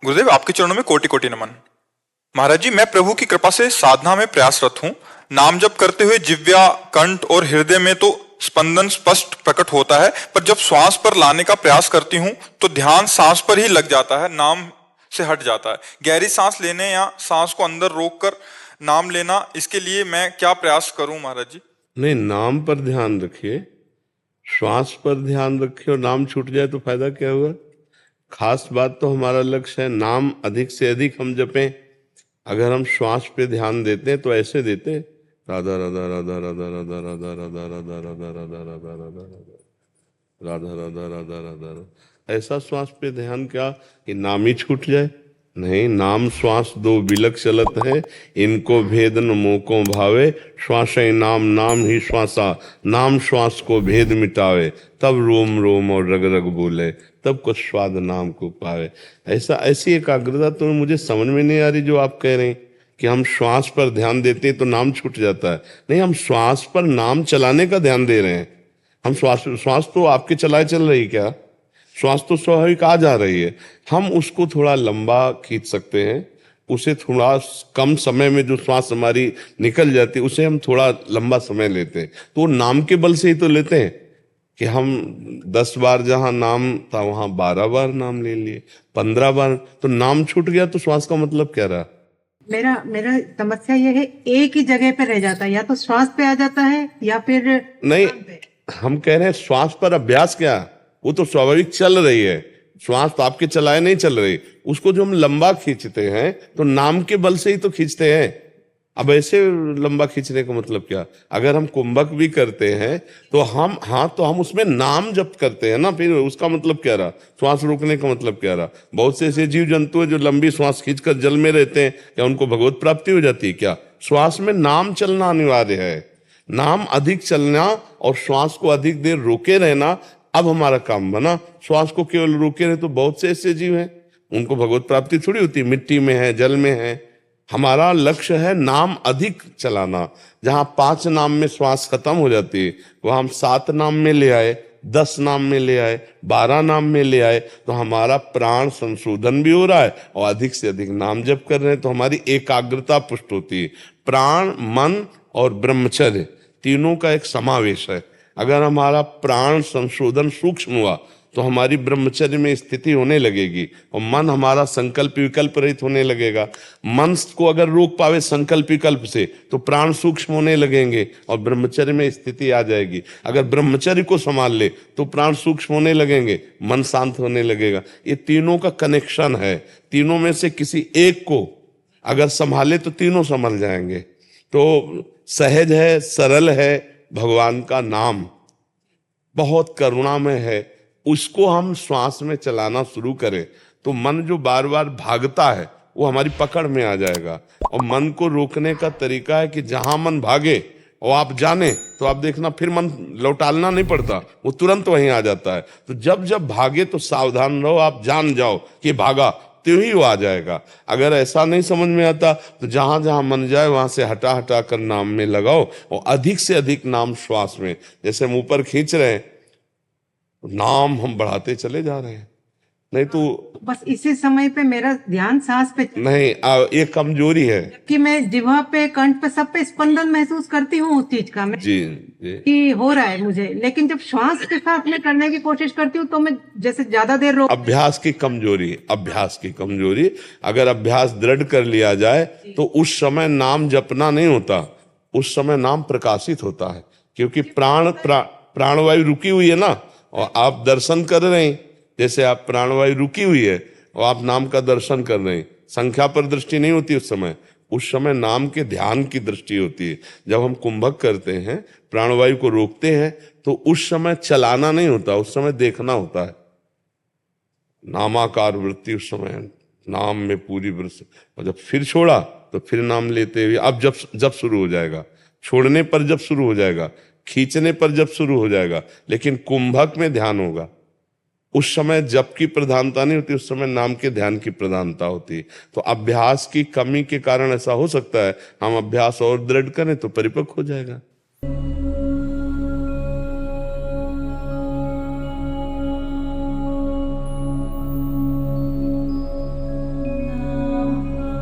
गुरुदेव, आपके चरणों में कोटि कोटि नमन। महाराज जी, मैं प्रभु की कृपा से साधना में प्रयासरत हूँ। नाम जप करते हुए जिह्वा, कंठ और हृदय में तो स्पंदन स्पष्ट प्रकट होता है, पर जब श्वास पर लाने का प्रयास करती हूँ तो ध्यान सांस पर ही लग जाता है, नाम से हट जाता है। गहरी सांस लेने या सांस को अंदर रोककर नाम लेना, इसके लिए मैं क्या प्रयास करूं महाराज जी? नहीं, नाम पर ध्यान रखिए, श्वास पर ध्यान रखिए। और नाम छूट जाए तो फायदा क्या हुआ? खास बात तो हमारा लक्ष्य है नाम अधिक से अधिक हम जपें। अगर हम श्वास पे ध्यान देते हैं तो ऐसे देते हैं, राधा राधा राधा राधा राधा राधा राधा राधा राधा राधा राधा राधा राधा राधा राधा राधा। ऐसा श्वास पे ध्यान क्या कि नाम ही छूट जाए? नहीं, नाम श्वास दो बिलक चलत है, इनको भेद न मोको भावे, श्वास नाम नाम ही श्वासा, नाम श्वास को भेद मिटावे, तब रोम रोम और रग रग बोले, तब कुछ स्वाद नाम को पावे। ऐसी एकाग्रता तो मुझे समझ में नहीं आ रही जो आप कह रहे हैं कि हम श्वास पर ध्यान देते हैं तो नाम छूट जाता है। नहीं, हम श्वास पर नाम चलाने का ध्यान दे रहे हैं। हम श्वास तो आपके चलाए चल रही क्या? श्वास तो स्वाभाविक आ जा रही है। हम उसको थोड़ा लंबा खींच सकते हैं, उसे थोड़ा कम समय में जो श्वास हमारी निकल जाती है उसे हम थोड़ा लंबा समय लेते हैं। तो नाम के बल से ही तो लेते हैं कि हम 10 बार जहां नाम था वहां 12 बार नाम ले लिए, 15 बार। तो नाम छूट गया तो श्वास का मतलब क्या रहा? मेरा समस्या ये है, एक ही जगह पे रह जाता है, या तो श्वास पे आ जाता है या फिर नहीं, हम कह रहे हैं श्वास पर अभ्यास क्या, वो तो स्वाभाविक चल रही है। श्वास तो आपके चलाए नहीं चल रही, उसको जो हम लंबा खींचते हैं तो नाम के बल से ही तो खींचते हैं। अब ऐसे लंबा खींचने का मतलब क्या? अगर हम कुंभक भी करते हैं तो हम उसमें नाम जप करते हैं ना, फिर उसका मतलब क्या रहा? श्वास रोकने का मतलब क्या रहा? बहुत से ऐसे जीव जंतु है जो लंबी श्वास खींचकर जल में रहते हैं, क्या उनको भगवत प्राप्ति हो जाती है क्या? श्वास में नाम चलना अनिवार्य है। नाम अधिक चलना और श्वास को अधिक देर रोके रहना अब हमारा काम बना। श्वास को केवल रोके रहे तो बहुत से ऐसे जीव हैं, उनको भगवत प्राप्ति थोड़ी होती, मिट्टी में है, जल में है। हमारा लक्ष्य है नाम अधिक चलाना। जहां 5 नाम में श्वास खत्म हो जाती है वहां हम 7 नाम में ले आए, 10 नाम में ले आए, 12 नाम में ले आए, तो हमारा प्राण संशोधन भी हो रहा है और अधिक से अधिक नाम जप कर रहे हैं तो हमारी एकाग्रता पुष्ट होती है। प्राण, मन और ब्रह्मचर्य तीनों का एक समावेश है। अगर हमारा प्राण संशोधन सूक्ष्म हुआ तो हमारी ब्रह्मचर्य में स्थिति होने लगेगी और मन हमारा संकल्प विकल्प रहित होने लगेगा। मन को अगर रोक पावे संकल्प विकल्प से तो प्राण सूक्ष्म होने लगेंगे और ब्रह्मचर्य में स्थिति आ जाएगी। अगर ब्रह्मचर्य को संभाल ले तो प्राण सूक्ष्म होने लगेंगे, मन शांत होने लगेगा। ये तीनों का कनेक्शन है। तीनों में से किसी एक को अगर संभाले तो तीनों संभल जाएंगे। तो सहज है, सरल है, भगवान का नाम बहुत करुणामय है। उसको हम श्वास में चलाना शुरू करें तो मन जो बार बार भागता है वो हमारी पकड़ में आ जाएगा। और मन को रोकने का तरीका है कि जहां मन भागे और आप जाने तो आप देखना फिर मन लौटालना नहीं पड़ता, वो तुरंत वहीं आ जाता है। तो जब जब भागे तो सावधान रहो, आप जान जाओ कि भागा तो ही वो आ जाएगा। अगर ऐसा नहीं समझ में आता तो जहां जहां मन जाए वहां से हटा हटा कर नाम में लगाओ और अधिक से अधिक नाम श्वास में, जैसे हम ऊपर खींच रहे हैं नाम हम बढ़ाते चले जा रहे हैं। नहीं तो बस इसी समय पे मेरा ध्यान सांस पे नहीं, ये कमजोरी है कि मैं जिह्वा पे, कंठ पे, सब पे स्पंदन महसूस करती हूँ उस चीज का, मैं जी कि हो रहा है मुझे। लेकिन जब श्वास के साथ में करने की कोशिश करती हूँ तो मैं जैसे ज्यादा देर रोक। अभ्यास की कमजोरी। अगर अभ्यास दृढ़ कर लिया जाए तो उस समय नाम जपना नहीं होता, उस समय नाम प्रकाशित होता है। क्योंकि प्राणवायु रुकी हुई है ना, और आप दर्शन कर रहे हैं। जैसे आप प्राणवायु रुकी हुई है और आप नाम का दर्शन कर रहे हैं, संख्या पर दृष्टि नहीं होती उस समय नाम के ध्यान की दृष्टि होती है। जब हम कुंभक करते हैं, प्राणवायु को रोकते हैं, तो उस समय चलाना नहीं होता, उस समय देखना होता है। नामाकार वृत्ति उस समय नाम में पूरी वृत्ति। और जब फिर छोड़ा तो फिर नाम लेते हुए, अब जब शुरू हो जाएगा, छोड़ने पर जब शुरू हो जाएगा, खींचने पर जब शुरू हो जाएगा, लेकिन कुंभक में ध्यान होगा। उस समय जप की प्रधानता नहीं होती, उस समय नाम के ध्यान की प्रधानता होती है। तो अभ्यास की कमी के कारण ऐसा हो सकता है। हम अभ्यास और दृढ़ करें तो परिपक्व हो जाएगा।